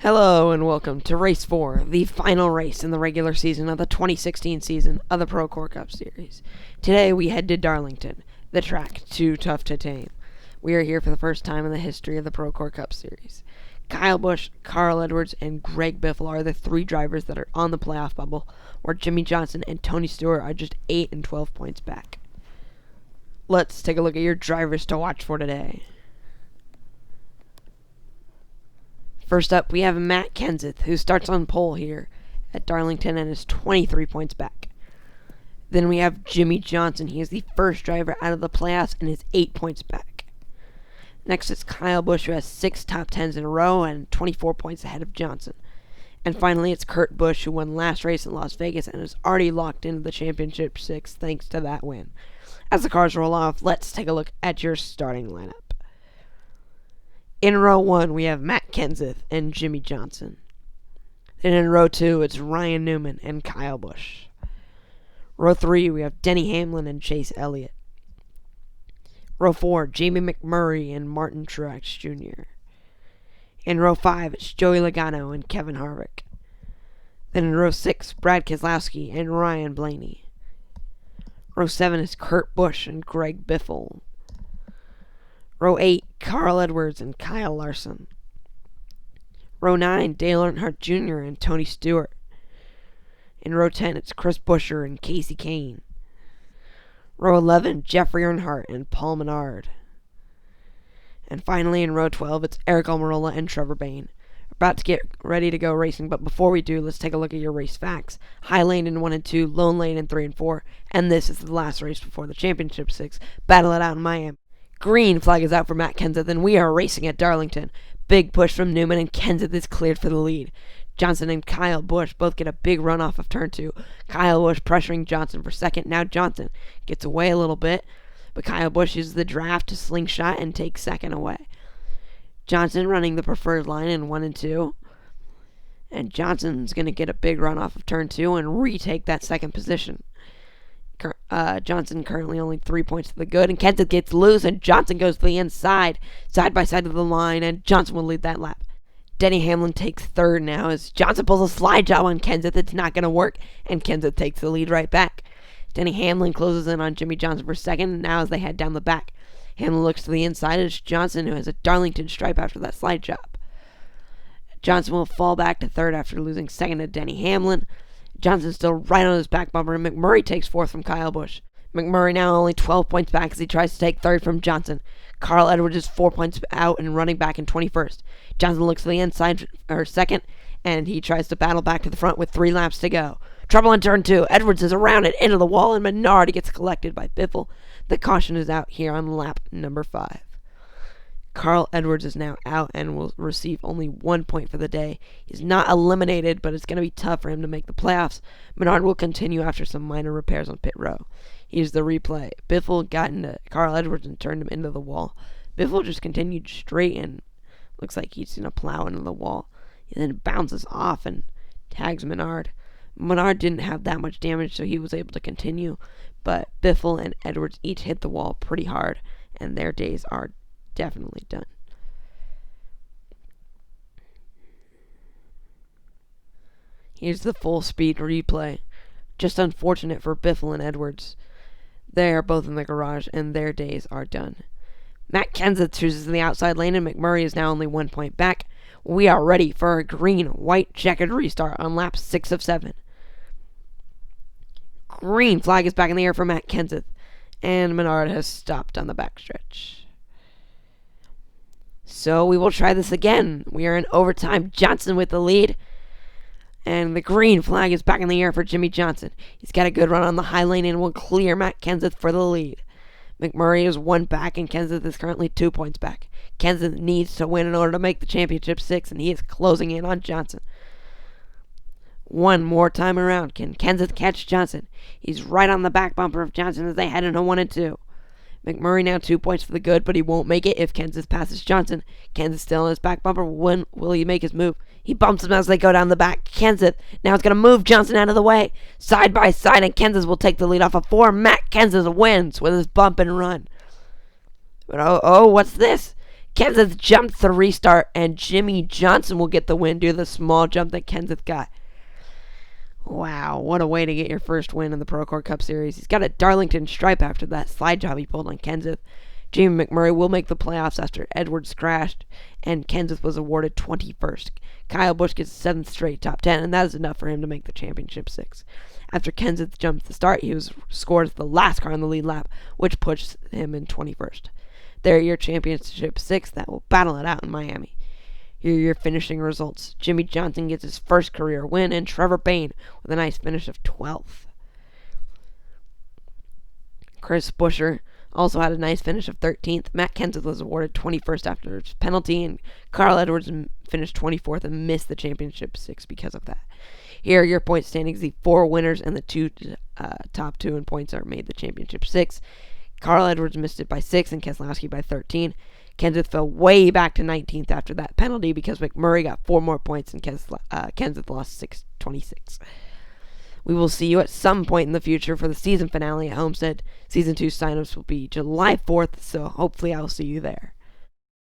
Hello and welcome to Race 4, the final race in the regular season of the 2016 season of the Procore Cup Series. Today we head to Darlington, the track too tough to tame. We are here for the first time in the history of the Procore Cup Series. Kyle Busch, Carl Edwards, and Greg Biffle are the three drivers that are on the playoff bubble, where Jimmie Johnson and Tony Stewart are just 8 and 12 points back. Let's take a look at your drivers to watch for today. First up, we have Matt Kenseth, who starts on pole here at Darlington and is 23 points back. Then we have Jimmie Johnson. He is the first driver out of the playoffs and is 8 points back. Next is Kyle Busch, who has 6 top 10s in a row and 24 points ahead of Johnson. And finally, it's Kurt Busch, who won last race in Las Vegas and is already locked into the Championship 6 thanks to that win. As the cars roll off, let's take a look at your starting lineup. In row 1, we have Matt Kenseth and Jimmie Johnson. Then in row 2, it's Ryan Newman and Kyle Busch. Row 3, we have Denny Hamlin and Chase Elliott. Row 4, Jamie McMurray and Martin Truex Jr. In row 5, it's Joey Logano and Kevin Harvick. Then in row 6, Brad Keselowski and Ryan Blaney. Row 7 is Kurt Busch and Greg Biffle. Row 8, Carl Edwards and Kyle Larson. Row 9, Dale Earnhardt Jr. and Tony Stewart. In row 10, it's Chris Buescher and Casey Kane. Row 11, Jeffrey Earnhardt and Paul Menard. And finally, in row 12, it's Eric Almirola and Trevor Bayne. About to get ready to go racing, but before we do, let's take a look at your race facts. High lane in 1 and 2, lone lane in 3 and 4, and this is the last race before the Championship 6. Battle it out in Miami. Green flag is out for Matt Kenseth, and we are racing at Darlington. Big push from Newman, and Kenseth is cleared for the lead. Johnson and Kyle Busch both get a big run off of turn 2. Kyle Busch pressuring Johnson for second. Now Johnson gets away a little bit, but Kyle Busch uses the draft to slingshot and take second away. Johnson running the preferred line in 1 and 2. And Johnson's going to get a big run off of turn 2 and retake that second position. Johnson currently only 3 points to the good, and Kenseth gets loose, and Johnson goes to the inside, side by side of the line, and Johnson will lead that lap. Denny Hamlin takes third now as Johnson pulls a slide job on Kenseth. It's not going to work, and Kenseth takes the lead right back. Denny Hamlin closes in on Jimmie Johnson for second, and now as they head down the back, Hamlin looks to the inside. It's Johnson who has a Darlington stripe after that slide job. Johnson will fall back to third after losing second to Denny Hamlin. Johnson's still right on his back bumper, and McMurray takes fourth from Kyle Busch. McMurray now only 12 points back as he tries to take third from Johnson. Carl Edwards is 4 points out and running back in 21st. Johnson looks to the inside, or second, and he tries to battle back to the front with 3 laps to go. Trouble in turn 2. Edwards is around it into the wall, and Menard gets collected by Biffle. The caution is out here on lap number 5. Carl Edwards is now out and will receive only 1 point for the day. He's not eliminated, but it's going to be tough for him to make the playoffs. Menard will continue after some minor repairs on pit row. Here's the replay. Biffle got into Carl Edwards and turned him into the wall. Biffle just continued straight and looks like he's going to plow into the wall. He then bounces off and tags Menard. Menard didn't have that much damage, so he was able to continue, but Biffle and Edwards each hit the wall pretty hard, and their days are definitely done. Here's the full speed replay. Just unfortunate for Biffle and Edwards. They are both in the garage and their days are done. Matt Kenseth chooses the outside lane and McMurray is now only 1 point back. We are ready for a green-white checkered restart on lap 6 of 7. Green flag is back in the air for Matt Kenseth, and Menard has stopped on the backstretch. So we will try this again. We are in overtime. Johnson with the lead. And the green flag is back in the air for Jimmie Johnson. He's got a good run on the high lane and will clear Matt Kenseth for the lead. McMurray is 1 back and Kenseth is currently 2 points back. Kenseth needs to win in order to make the Championship 6, and he is closing in on Johnson. One more time around. Can Kenseth catch Johnson? He's right on the back bumper of Johnson as they head into 1 and 2. McMurray now 2 points for the good, but he won't make it if Kenseth passes Johnson. Kenseth still on his back bumper. When will he make his move? He bumps him as they go down the back. Kenseth now is going to move Johnson out of the way. Side by side, and Kenseth will take the lead off of 4. Matt Kenseth wins with his bump and run. But oh, what's this? Kenseth jumped the restart, and Jimmy Johnson will get the win due to the small jump that Kenseth got. Wow, what a way to get your first win in the Procore Cup Series. He's got a Darlington stripe after that slide job he pulled on Kenseth. Jamie McMurray will make the playoffs after Edwards crashed, and Kenseth was awarded 21st. Kyle Busch gets 7th straight top 10, and that is enough for him to make the championship 6. After Kenseth jumped the start, he was scored as the last car on the lead lap, which puts him in 21st. There are your championship 6 that will battle it out in Miami. Here are your finishing results. Jimmy Johnson gets his first career win, and Trevor Bayne with a nice finish of 12th. Chris Buescher also had a nice finish of 13th. Matt Kenseth was awarded 21st after his penalty, and Carl Edwards finished 24th and missed the championship 6 because of that. Here are your point standings. The 4 winners and the top 2 in points are made the championship 6. Carl Edwards missed it by 6 and Keselowski by 13. Kenseth fell way back to 19th after that penalty because McMurray got 4 more points and Kenseth lost 6:26. We will see you at some point in the future for the season finale at Homestead. Season 2 signups will be July 4th, so hopefully I'll see you there.